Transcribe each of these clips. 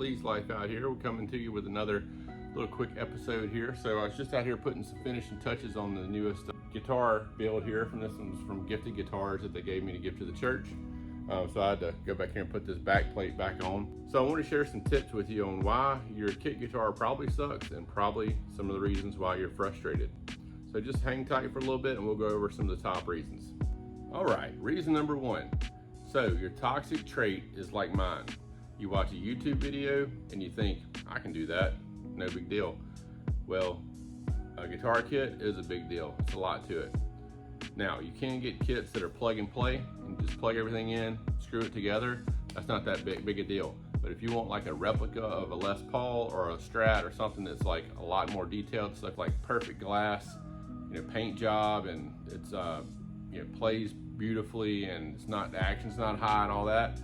Lee's Life out here. We're coming to you with another little quick episode here. So I was just out here putting some finishing touches on the newest guitar build here. This one's from Gifted Guitars that they gave me to give to the church. So I had to go back here and put this back plate back on. So I want to share some tips with you on why your kit guitar probably sucks and probably some of the reasons why you're frustrated. So just hang tight for a little bit and we'll go over some of the top reasons. All right, reason number one. So your toxic trait is like mine. You watch a YouTube video and you think, I can do that, no big deal. Well, a guitar kit is a big deal. It's a lot to it. Now, you can get kits that are plug and play and just plug everything in, screw it together. That's not that big a deal. But if you want like a replica of a Les Paul or a Strat or something that's like a lot more detailed, stuff like perfect glass, paint job, and it's plays beautifully, and it's not, the action's not high and all that,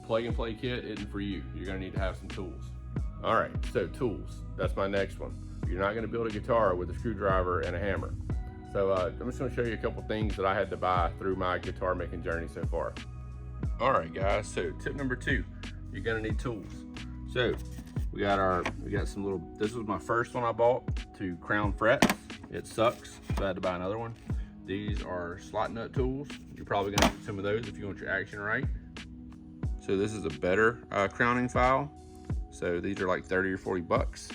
plug and play kit isn't for you. You're gonna need to have some tools. All right, so tools, that's my next one. You're not gonna build a guitar with a screwdriver and a hammer. So I'm just gonna show you a couple things that I had to buy through my guitar making journey so far. All right, guys, so tip number two, you're gonna need tools. So we got some little, this was my first one I bought to crown frets. It sucks, so I had to buy another one. These are slot nut tools. You're probably gonna need some of those if you want your action right. So this is a better crowning file. So these are like 30 or 40 bucks.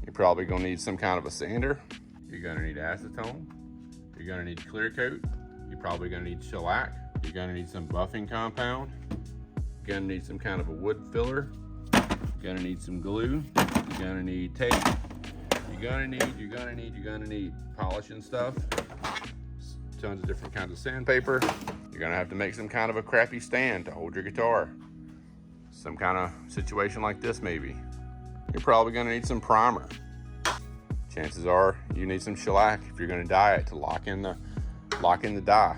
You're probably gonna need some kind of a sander. You're gonna need acetone. You're gonna need clear coat. You're probably gonna need shellac. You're gonna need some buffing compound. You're gonna need some kind of a wood filler. You're gonna need some glue. You're gonna need tape. You're gonna need polishing stuff. Tons of different kinds of sandpaper. You're gonna have to make some kind of a crappy stand to hold your guitar. Some kind of situation like this maybe. You're probably gonna need some primer. Chances are you need some shellac if you're gonna dye it to lock in the dye.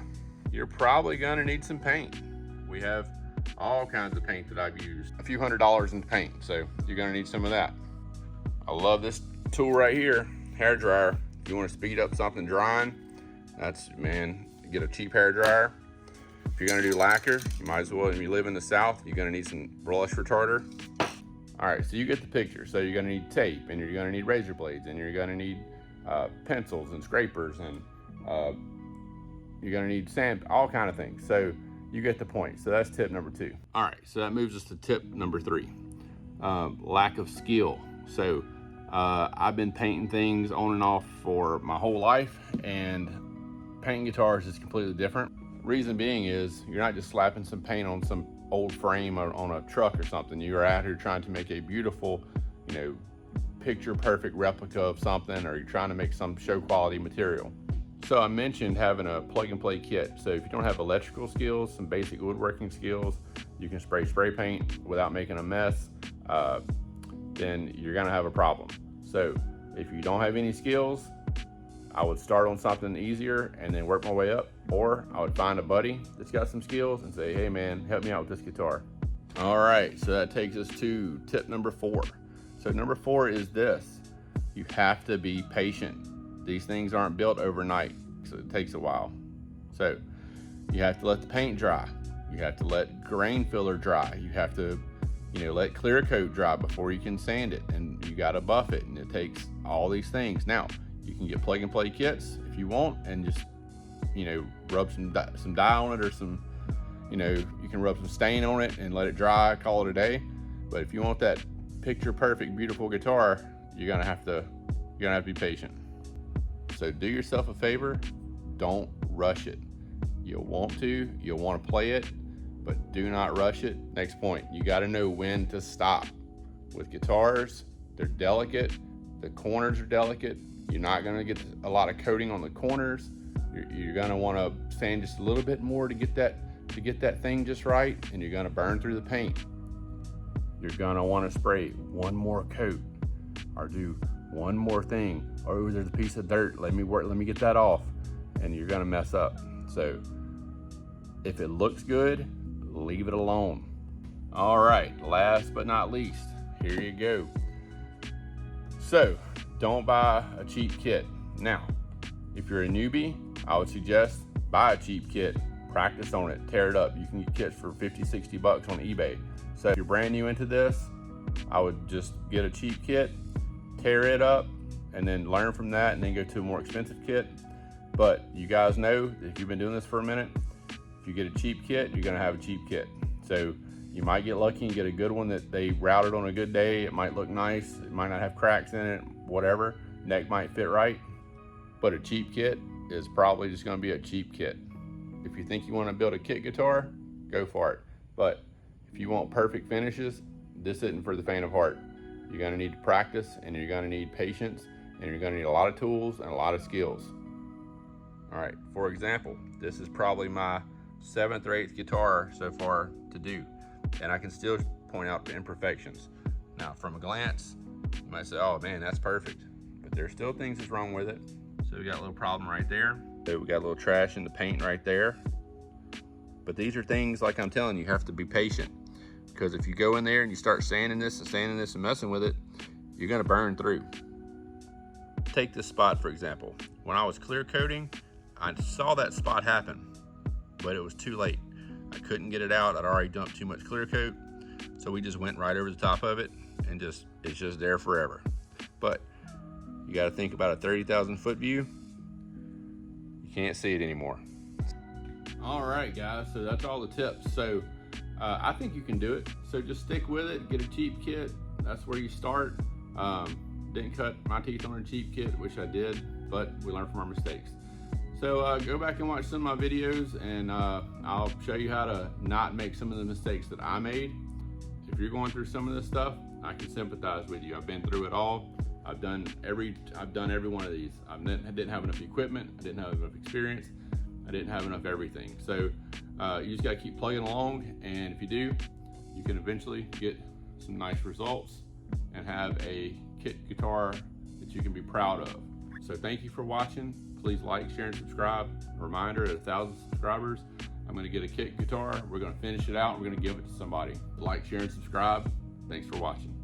You're probably gonna need some paint. We have all kinds of paint that I've used. A few $100s in paint, so you're gonna need some of that. I love this tool right here, hair dryer. If you wanna speed up something drying, get a cheap hair dryer. If you're gonna do lacquer, you might as well, if you live in the South, you're gonna need some brush retarder. All right, so you get the picture. So you're gonna need tape, and you're gonna need razor blades, and you're gonna need pencils and scrapers, and you're gonna need sand, all kind of things. So you get the point. So that's tip number two. All right, so that moves us to tip number three, lack of skill. So I've been painting things on and off for my whole life, and painting guitars is completely different. Reason being is you're not just slapping some paint on some old frame or on a truck or something. You're out here trying to make a beautiful, picture perfect replica of something, or you're trying to make some show quality material. So I mentioned having a plug and play kit. So if you don't have electrical skills, some basic woodworking skills, you can spray paint without making a mess, then you're gonna have a problem. So if you don't have any skills, I would start on something easier and then work my way up, or I would find a buddy that's got some skills and say, hey man, help me out with this guitar. All right, so that takes us to tip number four. So number four is this: you have to be patient. These things aren't built overnight, so it takes a while. So you have to let the paint dry. You have to let grain filler dry. You have to let clear coat dry before you can sand it, and you got to buff it, and it takes all these things. Now, you can get plug and play kits if you want, and just rub some dye on it, or some you can rub some stain on it and let it dry, call it a day. But if you want that picture perfect beautiful guitar, you're gonna have to be patient. So do yourself a favor, don't rush it. You'll want to play it, but do not rush it. Next point, you got to know when to stop. With guitars, they're delicate, the corners are delicate. You're not gonna get a lot of coating on the corners. You're gonna wanna sand just a little bit more to get that thing just right, and you're gonna burn through the paint. You're gonna wanna spray one more coat, or do one more thing. Oh, there's a piece of dirt, let me get that off, and you're gonna mess up. So if it looks good, leave it alone. All right, last but not least, here you go. So don't buy a cheap kit. Now, if you're a newbie, I would suggest buy a cheap kit, practice on it, tear it up. You can get kits for 50, 60 bucks on eBay. So if you're brand new into this, I would just get a cheap kit, tear it up, and then learn from that, and then go to a more expensive kit. But you guys know, if you've been doing this for a minute, if you get a cheap kit, you're gonna have a cheap kit. So you might get lucky and get a good one that they routed on a good day. It might look nice, it might not have cracks in it, whatever, neck might fit right. But a cheap kit is probably just gonna be a cheap kit. If you think you wanna build a kit guitar, go for it. But if you want perfect finishes, this isn't for the faint of heart. You're gonna need to practice, and you're gonna need patience, and you're gonna need a lot of tools and a lot of skills. All right, for example, this is probably my 7th or 8th guitar so far to do, and I can still point out the imperfections. Now, from a glance, you might say, oh man, that's perfect, but there's still things that's wrong with it. So we got a little problem right there. So we got a little trash in the paint right there. But these are things, like I'm telling you, have to be patient, because if you go in there and you start sanding this and messing with it, you're gonna burn through. Take this spot, for example. When I was clear coating, I saw that spot happen, but it was too late. I couldn't get it out. I'd already dumped too much clear coat. So we just went right over the top of it, and it's just there forever. But you gotta think about a 30,000 foot view. You can't see it anymore. All right, guys, so that's all the tips. So I think you can do it. So just stick with it, get a cheap kit. That's where you start. Didn't cut my teeth on a cheap kit, which I did, but we learn from our mistakes. So go back and watch some of my videos, and I'll show you how to not make some of the mistakes that I made. If you're going through some of this stuff, I can sympathize with you. I've been through it all. I've done every one of these. I didn't have enough equipment. I didn't have enough experience. I didn't have enough everything. So you just gotta keep plugging along, and if you do, you can eventually get some nice results and have a kit guitar that you can be proud of. So thank you for watching. Please like, share, and subscribe. A reminder, at 1,000 subscribers, I'm gonna get a kit guitar. We're gonna finish it out. We're gonna give it to somebody. Like, share, and subscribe. Thanks for watching.